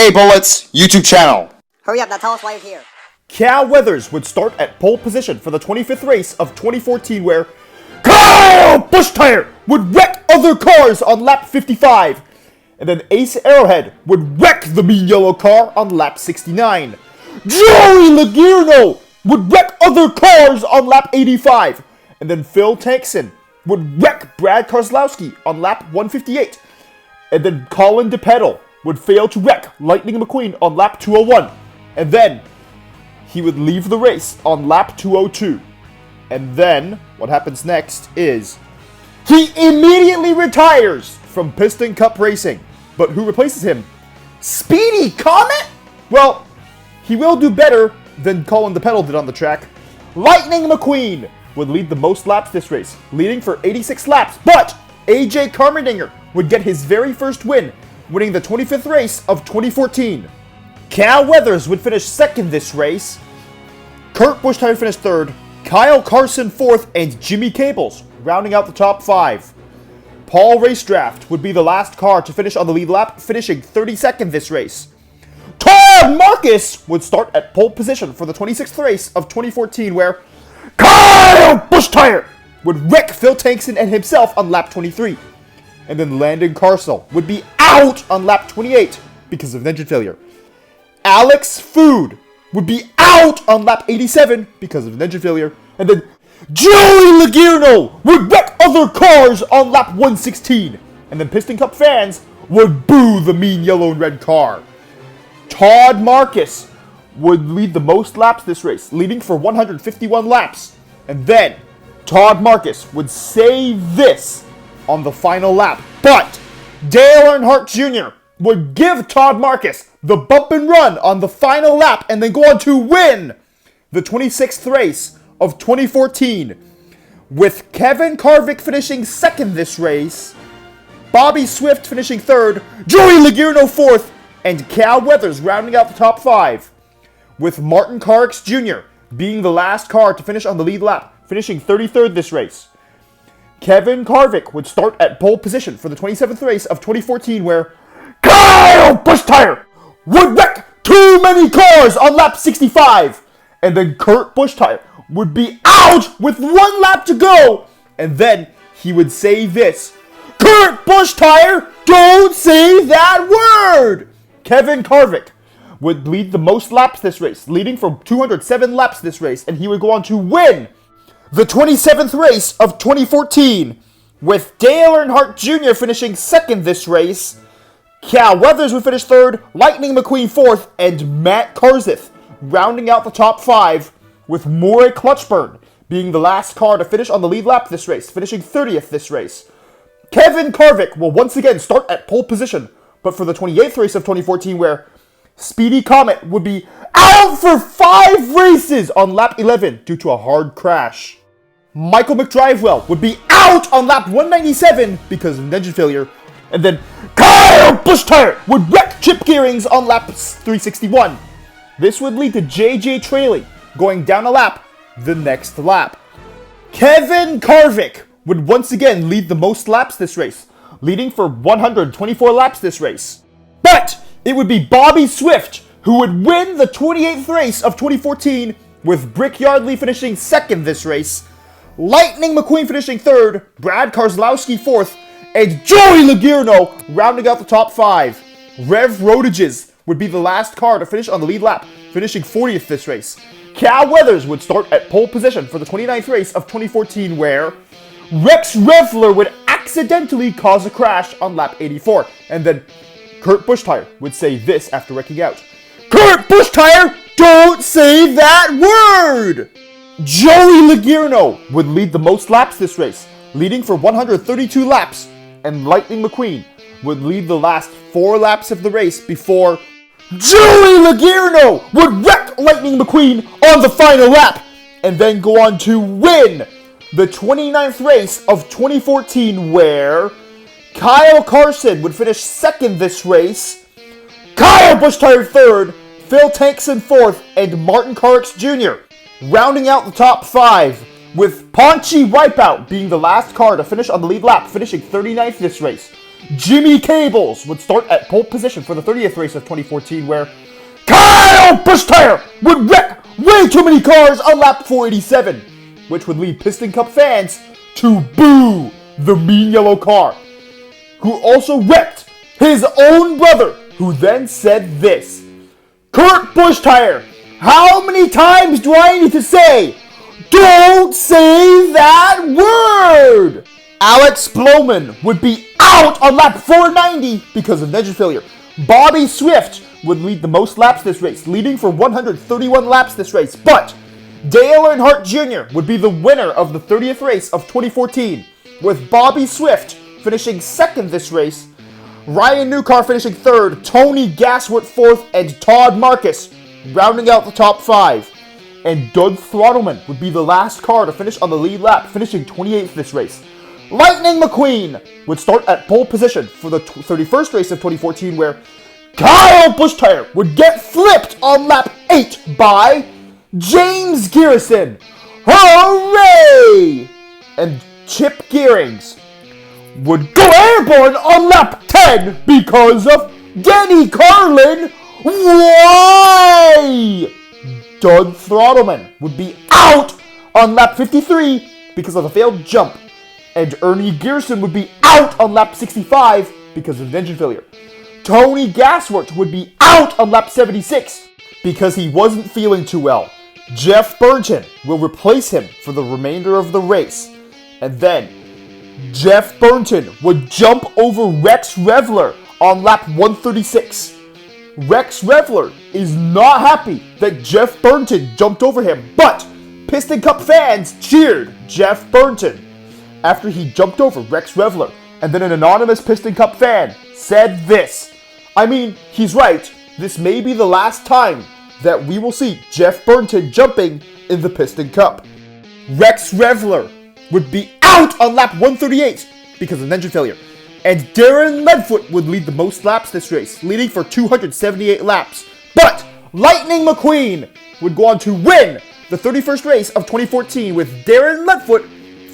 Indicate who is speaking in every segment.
Speaker 1: Hey Bullets YouTube channel.
Speaker 2: Hurry up, now tell us why you're here.
Speaker 3: Cal Weathers would start at pole position for the 25th race of 2014 where Kyle Busch Tire would wreck other cars on lap 55. And then Ace Arrowhead would wreck the mean yellow car on lap 69. Joey Logierno would wreck other cars on lap 85. And then Phil Tankson would wreck Brad Keselowski on lap 158. And then Colin DePedal would fail to wreck Lightning McQueen on lap 201. And then he would leave the race on lap 202. And then what happens next is he immediately retires from Piston Cup Racing. But who replaces him? Speedy Comet? Well, he will do better than Colin DePedal did on the track. Lightning McQueen would lead the most laps this race, leading for 86 laps. But AJ Carmendinger would get his very first win, winning the 25th race of 2014. Cal Weathers would finish second this race. Kurt Busch Tire finished third. Kyle Carson fourth, and Jimmy Cables rounding out the top five. Paul Racedraft would be the last car to finish on the lead lap, finishing 32nd this race. Todd Marcus would start at pole position for the 26th race of 2014, where Kyle Busch Tire would wreck Phil Tankson and himself on lap 23. And then Landon Carsell would be out on lap 28 because of an engine failure. Alex Food would be out on lap 87 because of an engine failure. And then Joey Logierno would wreck other cars on lap 116. And then Piston Cup fans would boo the mean yellow and red car. Todd Marcus would lead the most laps this race, leading for 151 laps. And then Todd Marcus would say this on the final lap. But Dale Earnhardt Jr. would give Todd Marcus the bump and run on the final lap and then go on to win the 26th race of 2014. With Kevin Carvick finishing second this race, Bobby Swift finishing third, Joey Logierno fourth, and Cal Weathers rounding out the top five. With Martin Truex Jr. being the last car to finish on the lead lap, finishing 33rd this race. Kevin Carvick would start at pole position for the 27th race of 2014 where Kyle Busch Tire would wreck too many cars on lap 65. And then Kurt Busch Tire would be out with one lap to go. And then he would say this: Kurt Busch Tire, don't say that word! Kevin Carvick would lead the most laps this race, leading for 207 laps this race, and he would go on to win the 27th race of 2014, with Dale Earnhardt Jr. finishing second this race. Cal Weathers would finish third, Lightning McQueen fourth, and Matt Kenseth rounding out the top five, with Maury Clutchburn being the last car to finish on the lead lap this race, finishing 30th this race. Kevin Carvick will once again start at pole position, but for the 28th race of 2014 where Speedy Comet would be out for 5 races on lap 11 due to a hard crash. Michael McDrivewell would be out on lap 197 because of an engine failure. And then Kyle Busch Tire would wreck Chip Gearings on lap 361. This would lead to JJ Traley going down a lap the next lap. Kevin Carvick would once again lead the most laps this race, leading for 124 laps this race. But it would be Bobby Swift who would win the 28th race of 2014, with Brick Yardley finishing second this race, Lightning McQueen finishing third, Brad Keselowski fourth, and Joey Logierno rounding out the top five. Rev Rodages would be the last car to finish on the lead lap, finishing 40th this race. Cal Weathers would start at pole position for the 29th race of 2014 where Rex Revler would accidentally cause a crash on lap 84. And then Kurt Busch Tire would say this after wrecking out: Kurt Busch Tire, don't say that word! Joey Logierno would lead the most laps this race, leading for 132 laps, and Lightning McQueen would lead the last 4 laps of the race before Joey Logierno would wreck Lightning McQueen on the final lap, and then go on to win the 29th race of 2014 where Kyle Carson would finish second this race, Kyle Busch Tire third, Phil Tankson fourth, and Martin Truex Jr. rounding out the top five, with Paunchy Wipeout being the last car to finish on the lead lap, finishing 39th this race. Jimmy Cables would start at pole position for the 30th race of 2014, where Kyle Busch Tire would wreck way too many cars on lap 487, which would lead Piston Cup fans to boo the mean yellow car, who also wrecked his own brother, who then said this: Kurt Busch Tire, how many times do I need to say, don't say that word? Alex Blowman would be out on lap 490 because of engine failure. Bobby Swift would lead the most laps this race, leading for 131 laps this race. But Dale Earnhardt Jr. would be the winner of the 30th race of 2014, with Bobby Swift finishing second this race, Ryan Newcar finishing third, Tony Gasworth fourth, and Todd Marcus rounding out the top five. And Doug Throttleman would be the last car to finish on the lead lap, finishing 28th this race. Lightning McQueen would start at pole position for the 31st race of 2014, where Kyle Busch Tire would get flipped on lap 8 by James Garrison. Hooray! And Chip Gearings would go airborne on lap 10 because of Denny Carlin. Why? Doug Throttleman would be out on lap 53 because of a failed jump. And Ernie Gearson would be out on lap 65 because of engine failure. Tony Gasworth would be out on lap 76 because he wasn't feeling too well. Jeff Burton will replace him for the remainder of the race. And then Jeff Burton would jump over Rex Revler on lap 136. Rex Revler is not happy that Jeff Burton jumped over him, but Piston Cup fans cheered Jeff Burton after he jumped over Rex Revler. And then an anonymous Piston Cup fan said this: I mean, he's right. This may be the last time that we will see Jeff Burton jumping in the Piston Cup. Rex Revler would be out on lap 138 because of engine failure. And Darren Ledfoot would lead the most laps this race, leading for 278 laps. But Lightning McQueen would go on to win the 31st race of 2014, with Darren Ledfoot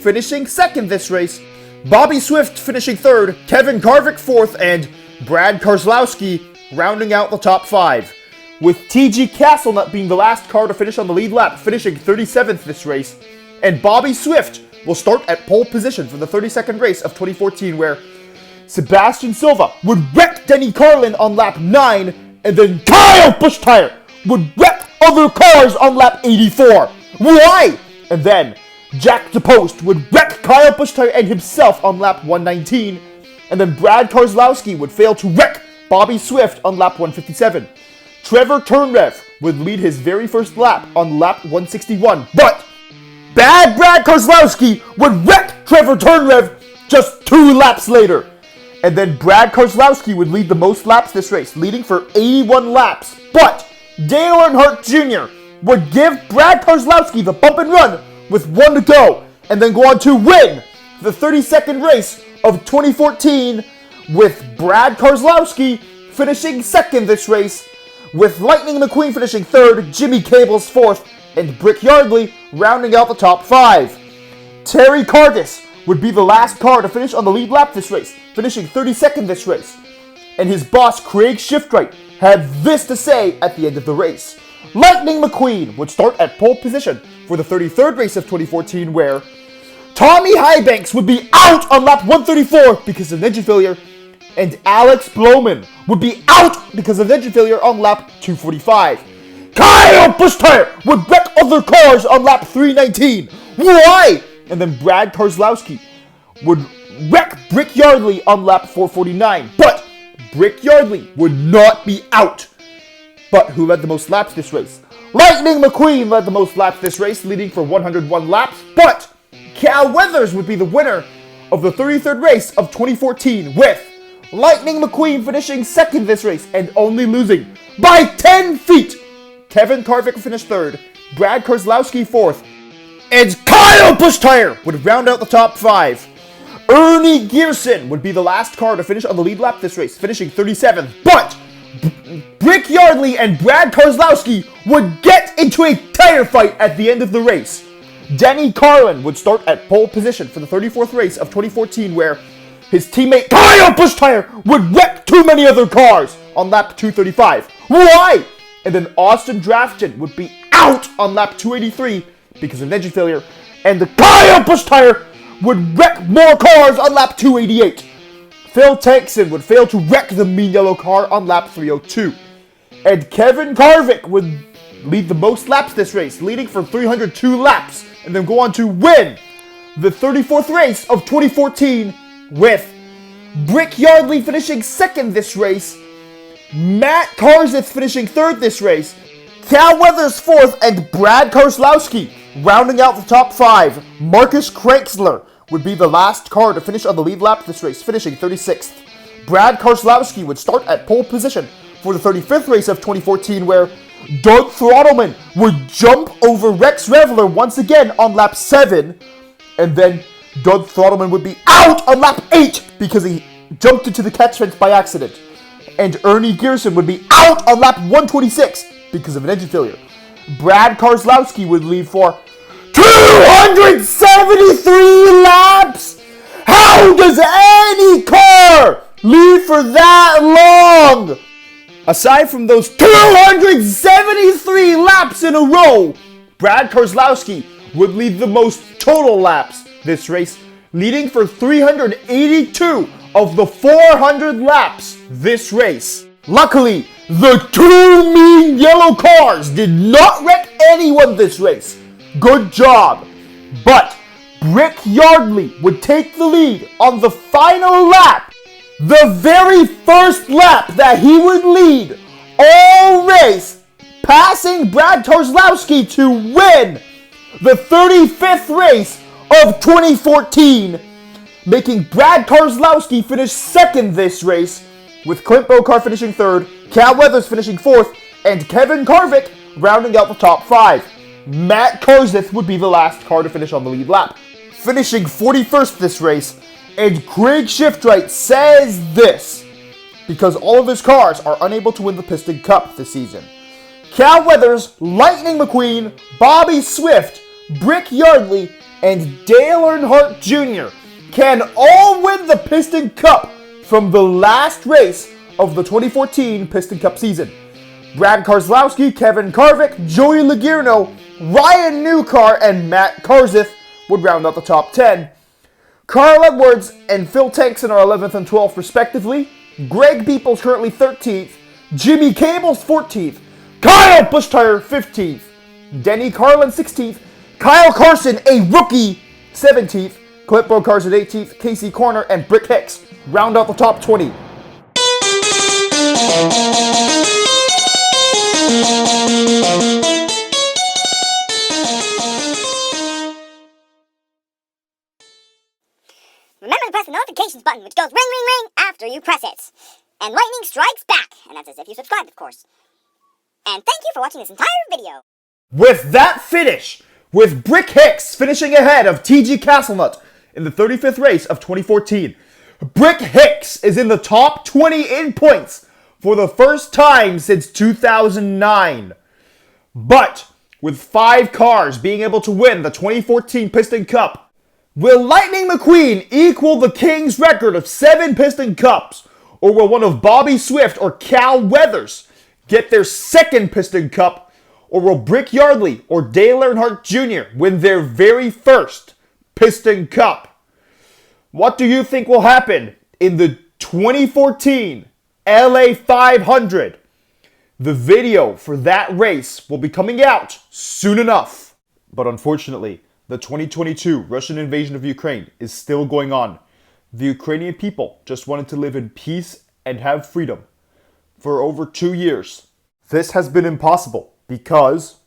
Speaker 3: finishing second this race, Bobby Swift finishing third, Kevin Carvick fourth, and Brad Keselowski rounding out the top five, with TG Castlenut being the last car to finish on the lead lap, finishing 37th this race. And Bobby Swift will start at pole position for the 32nd race of 2014, where Sebastian Silva would wreck Denny Carlin on lap 9, and then Kyle Busch Tire would wreck other cars on lap 84. Why? And then Jack DePost would wreck Kyle Busch Tire and himself on lap 119, and then Brad Keselowski would fail to wreck Bobby Swift on lap 157. Trevor Turnrev would lead his very first lap on lap 161, but bad Brad Keselowski would wreck Trevor Turnrev just 2 laps later. And then Brad Keselowski would lead the most laps this race, leading for 81 laps. But Dale Earnhardt Jr. would give Brad Keselowski the bump and run with 1 to go, and then go on to win the 32nd race of 2014, with Brad Keselowski finishing second this race, with Lightning McQueen finishing third, Jimmy Cables fourth, and Brick Yardley rounding out the top 5. Terry Cargis would be the last car to finish on the lead lap this race, finishing 32nd this race. And his boss, Craig Shiftwright, had this to say at the end of the race. Lightning McQueen would start at pole position for the 33rd race of 2014, where Tommy Highbanks would be out on lap 134 because of engine failure, and Alex Blowman would be out because of engine failure on lap 245. Kyle Busch Tire would wreck other cars on lap 319. Why? And then Brad Keselowski would wreck Brick Yardley on lap 449. But Brick Yardley would not be out. But who led the most laps this race? Lightning McQueen led the most laps this race, leading for 101 laps. But Cal Weathers would be the winner of the 33rd race of 2014, with Lightning McQueen finishing second this race and only losing by 10 feet. Kevin Carvick finished third, Brad Keselowski fourth, and Kyle Busch Tire would round out the top 5. Ernie Gearson would be the last car to finish on the lead lap this race, finishing 37th. But Brick Yardley and Brad Keselowski would get into a tire fight at the end of the race. Denny Carlin would start at pole position for the 34th race of 2014, where his teammate Kyle Buschtire would wreck too many other cars on lap 235. Why? And then Austin Drafton would be out on lap 283 because of an engine failure. And the Kyle Buschtire would wreck more cars on lap 288. Phil Tankson would fail to wreck the mean yellow car on lap 302. And Kevin Carvick would lead the most laps this race, leading for 302 laps, and then go on to win the 34th race of 2014 with Brick Yardley finishing second this race, Matt Karzith finishing third this race, Cal Weathers fourth, and Brad Keselowski rounding out the top five. Marcus Kranksler would be the last car to finish on the lead lap this race, finishing 36th. Brad Keselowski would start at pole position for the 35th race of 2014, where Doug Throttleman would jump over Rex Reveler once again on lap 7, and then Doug Throttleman would be out on lap 8 because he jumped into the catch fence by accident. And Ernie Gearson would be out on lap 126 because of an engine failure. Brad Keselowski would lead for 273 laps! How does any car lead for that long? Aside from those 273 laps in a row, Brad Keselowski would lead the most total laps this race, leading for 382 of the 400 laps this race. Luckily, the two mean yellow cars did not wreck anyone this race. Good job. But Brick Yardley would take the lead on the final lap. The very first lap that he would lead all race, passing Brad Keselowski to win the 35th race of 2014, making Brad Keselowski finish second this race, with Clint Bokar finishing third, Cal Weathers finishing fourth, and Kevin Carvick rounding out the top five. Matt Karzith would be the last car to finish on the lead lap, finishing 41st this race. And Craig Shiftright says this because all of his cars are unable to win the Piston Cup this season. Cal Weathers, Lightning McQueen, Bobby Swift, Brick Yardley, and Dale Earnhardt Jr. can all win the Piston Cup from the last race of the 2014 Piston Cup season. Brad Keselowski, Kevin Carvick, Joey Logierno, Ryan Newcar, and Matt Karzith would round out the top 10. Carl Edwards and Phil Tankson are 11th and 12th respectively. Greg Beeple's currently 13th. Jimmy Cable's 14th. Kyle Buschtire 15th. Denny Carlin 16th. Kyle Carson, a rookie, 17th. Clint Bocar's at 18th. Casey Corner and Brick Hicks round out the top 20.
Speaker 2: Remember to press the notifications button, which goes ring, ring, ring after you press it. And lightning strikes back, and that's as if you subscribed, of course. And thank you for watching this entire video.
Speaker 3: With that finish, with Brick Hicks finishing ahead of TG Castlenut in the 35th race of 2014, Brick Hicks is in the top 20 in points for the first time since 2009. But with 5 cars being able to win the 2014 Piston Cup, will Lightning McQueen equal the King's record of 7 Piston Cups? Or will one of Bobby Swift or Cal Weathers get their second Piston Cup? Or will Brick Yardley or Dale Earnhardt Jr. win their very first Piston Cup? What do you think will happen in the 2014 LA 500? The video for that race will be coming out soon enough. But unfortunately, the 2022 Russian invasion of Ukraine is still going on. The Ukrainian people just wanted to live in peace and have freedom for over 2 years. This has been impossible because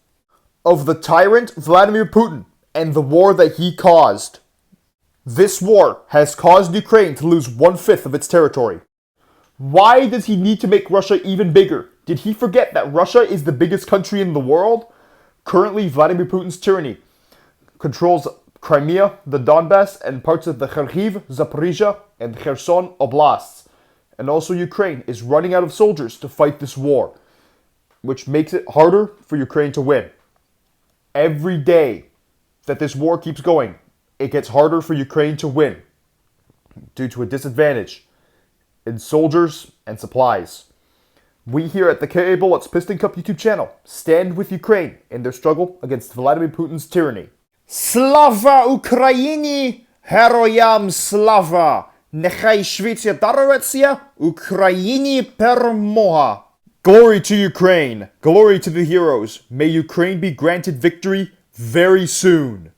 Speaker 3: of the tyrant Vladimir Putin and the war that he caused. This war has caused Ukraine to lose 1/5 of its territory. Why does he need to make Russia even bigger? Did he forget that Russia is the biggest country in the world? Currently, Vladimir Putin's tyranny controls Crimea, the Donbass, and parts of the Kharkiv, Zaporizhia, and Kherson oblasts. And also Ukraine is running out of soldiers to fight this war, which makes it harder for Ukraine to win. Every day that this war keeps going, it gets harder for Ukraine to win. due to a disadvantage in soldiers and supplies. We here at the K.A. Bullets Piston Cup YouTube channel stand with Ukraine in their struggle against Vladimir Putin's tyranny. Slava Ukraini! Heroyam slava! Nechai Shvetsya darovetsia, Ukraini permoha! Glory to Ukraine! Glory to the heroes! May Ukraine be granted victory very soon!